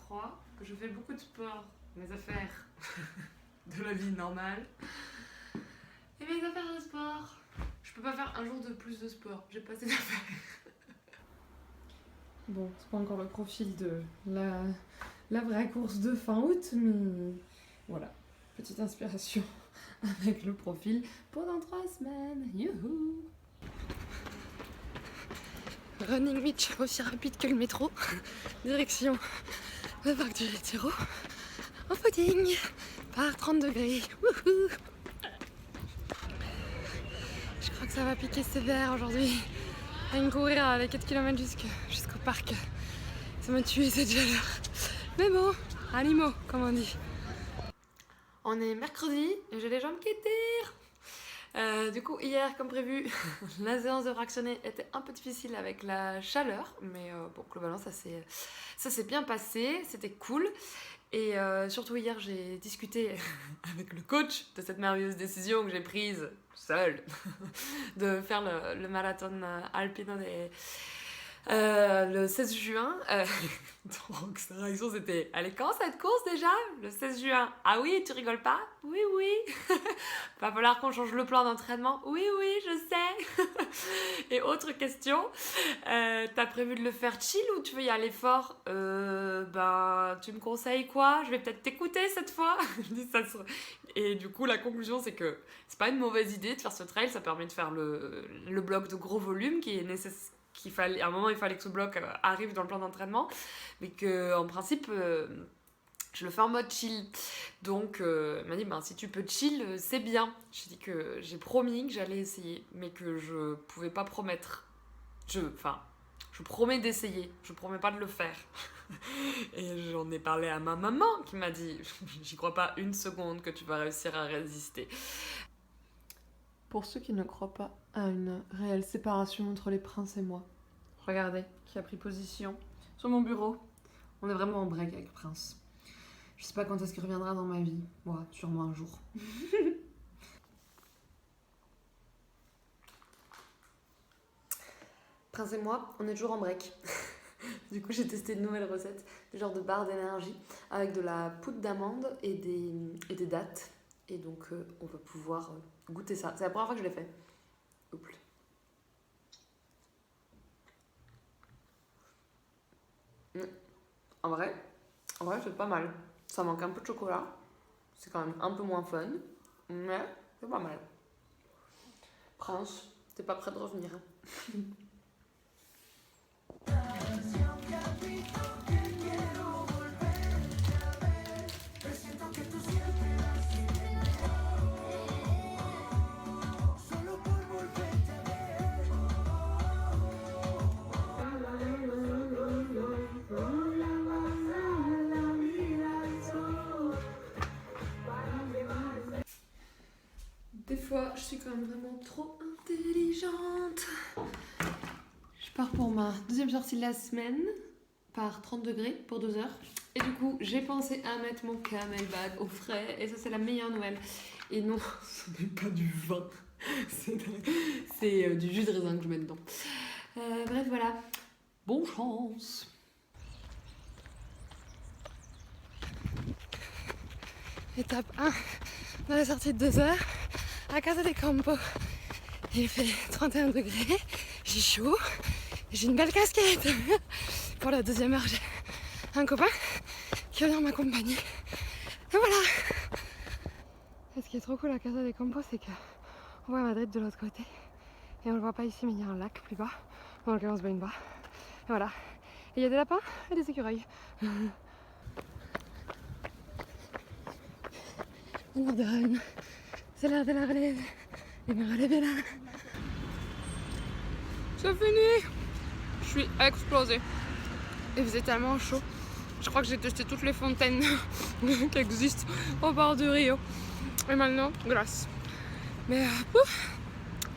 crois que je fais beaucoup de sport. Mes affaires de la vie normale. Et mes affaires de sport. Je peux pas faire un jour de plus de sport. J'ai pas assez d'affaires. Bon, c'est pas encore le profil de la vraie course de fin août, mais voilà. Petite inspiration avec le profil pendant 3 semaines. Youhou! Running Beach aussi rapide que le métro. Direction le parc du Retiro. En footing par 30 degrés. Wouhou! Je crois que ça va piquer sévère aujourd'hui. À me courir les 4 km jusqu'au parc. Ça m'a tué cette chaleur. Mais bon, animaux, comme on dit. On est mercredi et j'ai les jambes qui tirent. Du coup, hier, comme prévu, la séance de fractionné était un peu difficile avec la chaleur. Mais bon, globalement, ça s'est bien passé. C'était cool. Et surtout hier, j'ai discuté avec le coach de cette merveilleuse décision que j'ai prise seule de faire le marathon alpino le 16 juin. Donc sa réaction c'était: allez, quand cette course déjà? Le 16 juin. Ah oui, tu rigoles pas? Oui, oui. Va falloir qu'on change le plan d'entraînement. Oui, oui, je sais. Et autre question, t'as prévu de le faire chill ou tu veux y aller fort? Ben, tu me conseilles quoi? Je vais peut-être t'écouter cette fois. Et du coup, la conclusion, c'est que c'est pas une mauvaise idée de faire ce trail. Ça permet de faire le bloc de gros volume qui est nécessaire. À un moment, il fallait que ce bloc arrive dans le plan d'entraînement, mais qu'en principe, je le fais en mode chill. Donc, il m'a dit, ben, si tu peux chill, c'est bien. J'ai dit que j'ai promis que j'allais essayer, mais que je pouvais pas promettre. Je promets d'essayer, je promets pas de le faire. Et j'en ai parlé à ma maman qui m'a dit, j'y crois pas une seconde que tu vas réussir à résister. Pour ceux qui ne croient pas à une réelle séparation entre les princes et moi, regardez qui a pris position sur mon bureau. On est vraiment en break avec Prince. Je sais pas quand est-ce qu'il reviendra dans ma vie. Ouais, sûrement un jour. Prince et moi, on est toujours en break. Du coup, j'ai testé une nouvelle recette, des genres de barres d'énergie avec de la poudre d'amande et des dattes. Et donc, on va pouvoir goûter ça. C'est la première fois que je l'ai fait. Oups. En vrai, c'est pas mal. Ça manque un peu de chocolat. C'est quand même un peu moins fun. Mais c'est pas mal. Prince, t'es pas prêt de revenir. Des fois, je suis quand même vraiment trop intelligente. Je pars pour ma deuxième sortie de la semaine par 30 degrés pour 2 heures. Et du coup, j'ai pensé à mettre mon camelback au frais. Et ça, c'est la meilleure nouvelle. Et non, ce n'est pas du vin. C'est du jus de raisin que je mets dedans. Bref, voilà. Bonne chance. Étape 1 dans la sortie de 2 heures à Casa de Campo. Il fait 31 degrés, j'ai chaud, j'ai une belle casquette. Pour la deuxième heure, j'ai un copain qui va venir m'accompagner. Et voilà. Et ce qui est trop cool à Casa de Campo, c'est qu'on voit Madrid de l'autre côté. Et on le voit pas ici, mais il y a un lac plus bas dans lequel on se baigne pas. Et voilà. Et il y a des lapins et des écureuils. On de run. C'est l'heure de la relève. Et ma relève est là. C'est fini. Je suis explosée. Il faisait tellement chaud. Je crois que j'ai testé toutes les fontaines qui existent au bord du Rio. Et maintenant, glace. Mais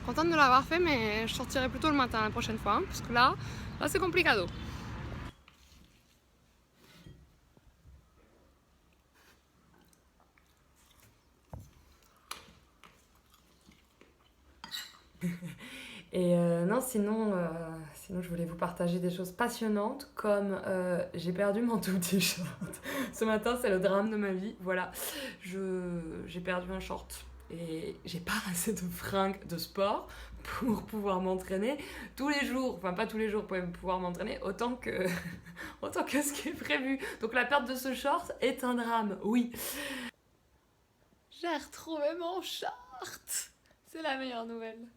contente de l'avoir fait, mais je sortirai plutôt le matin la prochaine fois. Hein, parce que là c'est complicado. Et non, sinon, je voulais vous partager des choses passionnantes, comme j'ai perdu mon tout t-shirt. Ce matin, c'est le drame de ma vie. Voilà, j'ai perdu un short. Et j'ai pas assez de fringues de sport pour pouvoir m'entraîner tous les jours. Enfin, pas tous les jours pour pouvoir m'entraîner autant que ce qui est prévu. Donc la perte de ce short est un drame, oui. J'ai retrouvé mon short. C'est la meilleure nouvelle.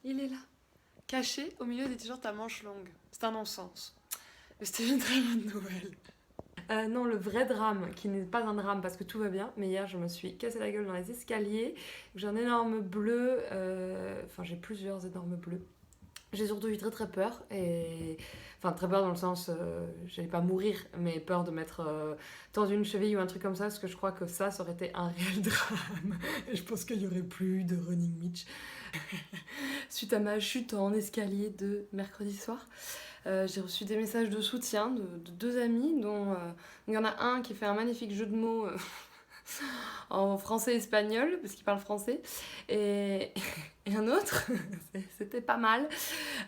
Il est là, caché au milieu des t-shirts à manches longues. C'est un non-sens. Mais c'était une très bonne nouvelle. Non, le vrai drame, qui n'est pas un drame parce que tout va bien, mais hier je me suis cassé la gueule dans les escaliers. J'ai un énorme bleu, enfin j'ai plusieurs énormes bleus. J'ai surtout eu très très peur, enfin très peur dans le sens, j'allais pas mourir, mais peur de m'être tendue une cheville ou un truc comme ça, parce que je crois que ça aurait été un réel drame. Et je pense qu'il y aurait plus eu de running Mitch. Suite à ma chute en escalier de mercredi soir, j'ai reçu des messages de soutien de deux amis, dont il y en a un qui fait un magnifique jeu de mots en français et espagnol, parce qu'il parle français, et un autre, c'était pas mal,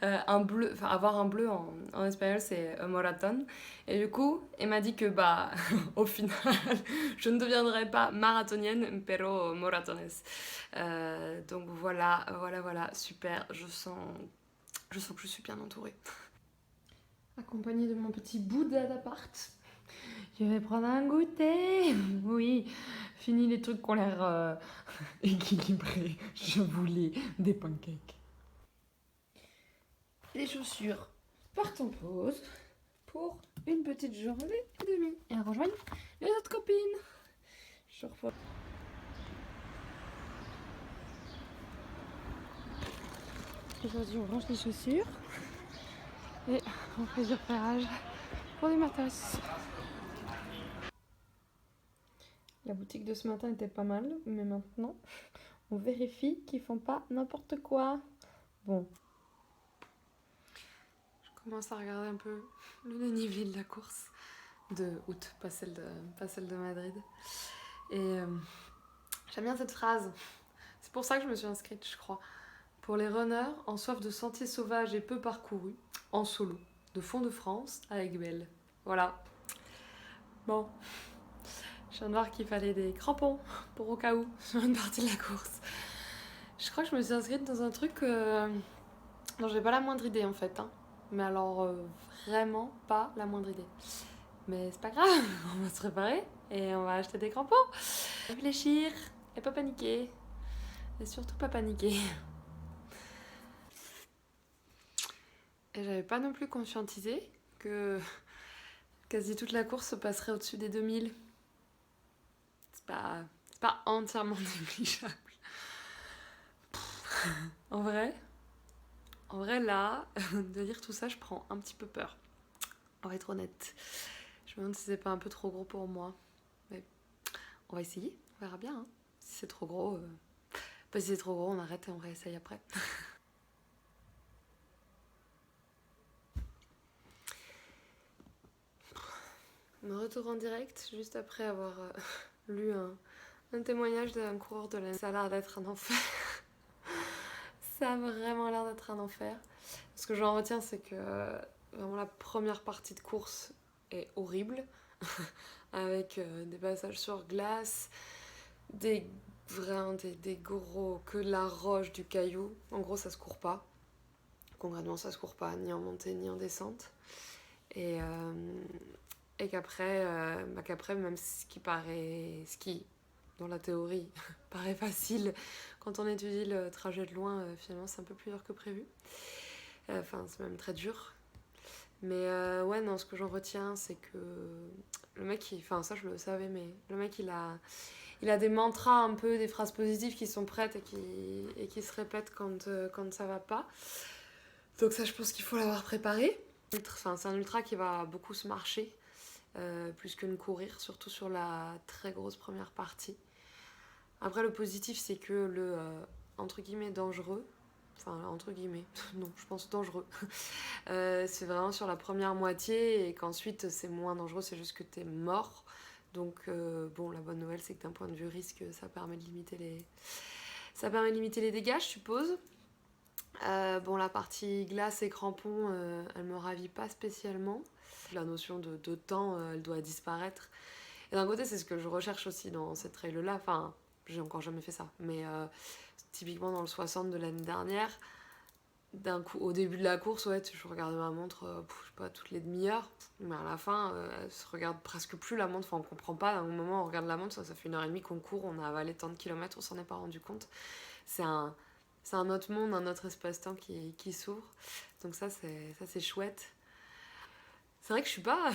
avoir un bleu en espagnol, c'est moraton, et du coup, il m'a dit que au final, je ne deviendrai pas marathonienne, pero moratones. Donc voilà, super, je sens que je suis bien entourée. Accompagnée de mon petit Bouddha d'appart. Je vais prendre un goûter. Oui, fini les trucs qui ont l'air équilibrés. Je voulais des pancakes. Les chaussures partent en pause pour une petite journée et demie. Et rejoignent les autres copines. Je reprends. Aujourd'hui, on range les chaussures et on fait du repérage pour du matos. La boutique de ce matin était pas mal, mais maintenant, on vérifie qu'ils font pas n'importe quoi. Bon. Je commence à regarder un peu le dénivelé de la course de août, pas celle de Madrid. Et j'aime bien cette phrase. C'est pour ça que je me suis inscrite, je crois. Pour les runners en soif de sentiers sauvages et peu parcourus, en solo, de fond de France avec Belle. Voilà. Bon. Je viens de voir qu'il fallait des crampons pour au cas où sur une partie de la course. Je crois que je me suis inscrite dans un truc dont j'ai pas la moindre idée en fait. Hein. Mais alors vraiment pas la moindre idée. Mais c'est pas grave, on va se préparer et on va acheter des crampons. Réfléchir et pas paniquer. Et surtout pas paniquer. Et j'avais pas non plus conscientisé que quasi toute la course se passerait au-dessus des 2000. C'est pas entièrement négligeable. En vrai là, de dire tout ça, je prends un petit peu peur. On va être honnête. Je me demande si c'est pas un peu trop gros pour moi. Mais on va essayer, on verra bien. Hein. Si c'est trop gros, si c'est trop gros, on arrête et on réessaye après. Me retour en direct, juste après avoir lu un témoignage d'un coureur de l'année. Ça a l'air d'être un enfer. Ça a vraiment l'air d'être un enfer. Ce que j'en retiens, c'est que vraiment la première partie de course est horrible. Avec des passages sur glace, des gros, que de la roche, du caillou. En gros, ça se court pas. Concrètement, ça se court pas, ni en montée, ni en descente. Et qu'après, même ce qui, dans la théorie, paraît facile, quand on étudie le trajet de loin, finalement, c'est un peu plus dur que prévu. Enfin, c'est même très dur. Mais ouais, non, ce que j'en retiens, c'est que le mec, enfin, ça, je le savais, mais le mec, il a des mantras un peu, des phrases positives qui sont prêtes et qui se répètent quand ça va pas. Donc ça, je pense qu'il faut l'avoir préparé. Enfin, c'est un ultra qui va beaucoup se marcher, plus que ne courir, surtout sur la très grosse première partie. Après, le positif, c'est que le, entre guillemets, dangereux, enfin, entre guillemets, non, je pense dangereux, c'est vraiment sur la première moitié et qu'ensuite, c'est moins dangereux, c'est juste que t'es mort. Donc, bon, la bonne nouvelle, c'est que d'un point de vue risque, ça permet de limiter les dégâts, je suppose. Bon, la partie glace et crampons, elle me ravit pas spécialement. La notion de temps, elle doit disparaître. Et d'un côté, c'est ce que je recherche aussi dans cette trail-là. Enfin, j'ai encore jamais fait ça. Mais typiquement dans le 60 de l'année dernière, d'un coup, au début de la course, ouais, je regardais ma montre, je sais pas, toutes les demi-heures. Mais à la fin, elle se regarde presque plus la montre. Enfin, on comprend pas. À un moment, on regarde la montre, ça fait 1h30 qu'on court, on a avalé tant de kilomètres, on s'en est pas rendu compte. C'est un autre monde, un autre espace-temps qui s'ouvre. Donc ça, c'est chouette. C'est vrai que je suis pas...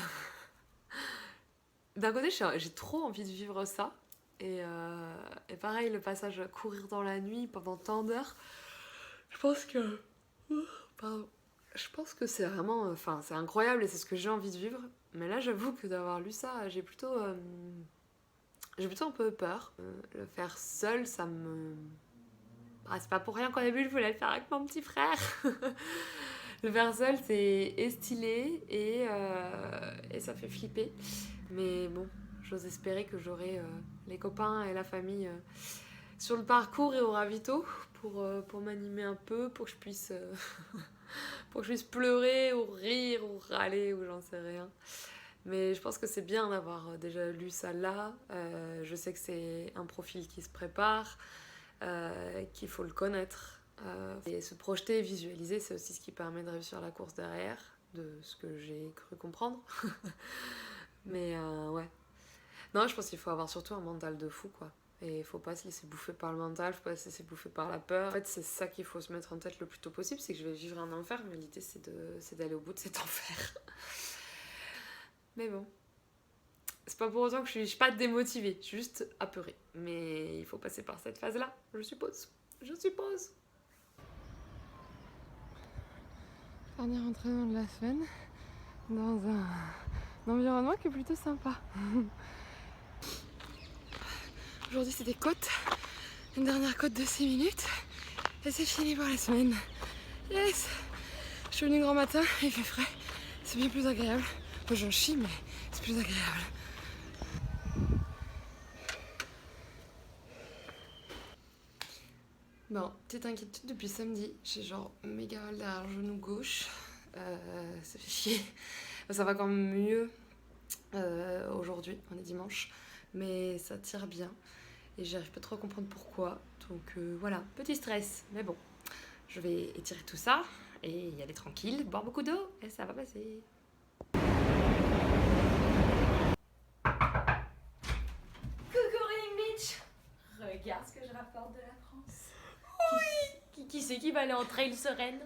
D'un côté, j'ai trop envie de vivre ça. Et pareil, le passage à courir dans la nuit pendant tant d'heures, je pense que... Pardon. Je pense que c'est vraiment... Enfin, c'est incroyable et c'est ce que j'ai envie de vivre. Mais là, j'avoue que d'avoir lu ça, j'ai plutôt un peu peur. Le faire seul, ça me... Ah, c'est pas pour rien qu'au début, je voulais le faire avec mon petit frère. Le faire seul, c'est stylé et ça fait flipper. Mais bon, j'ose espérer que j'aurai les copains et la famille sur le parcours et au ravito pour m'animer un peu, pour que je puisse pleurer ou rire ou râler ou j'en sais rien. Mais je pense que c'est bien d'avoir déjà lu ça là. Je sais que c'est un profil qui se prépare, qu'il faut le connaître. Et se projeter et visualiser, c'est aussi ce qui permet de réussir la course derrière, de ce que j'ai cru comprendre. Mais ouais. Non, je pense qu'il faut avoir surtout un mental de fou, quoi. Et il faut pas se laisser bouffer par le mental, faut pas se laisser bouffer par la peur. En fait, c'est ça qu'il faut se mettre en tête le plus tôt possible, c'est que je vais vivre un enfer, mais l'idée c'est d'aller au bout de cet enfer. Mais bon. C'est pas pour autant que je suis pas démotivée, je suis juste apeurée. Mais il faut passer par cette phase-là, je suppose. Je suppose. Dernier entraînement de la semaine dans un environnement qui est plutôt sympa. Aujourd'hui c'est des côtes, une dernière côte de 6 minutes et c'est fini pour la semaine. Yes. Je suis venue grand matin, il fait frais, c'est bien plus agréable. Moi j'en chie mais c'est plus agréable. Bon, petite inquiétude depuis samedi, j'ai genre méga mal derrière le genou gauche, ça fait chier. Ça va quand même mieux aujourd'hui, on est dimanche, mais ça tire bien et j'arrive pas trop à comprendre pourquoi. Donc voilà, petit stress, mais bon, je vais étirer tout ça et y aller tranquille, boire beaucoup d'eau et ça va passer. Coucou Ring Beach. Regarde ce que je rapporte de la France. Oui. Qui c'est qui va aller en trail sereine?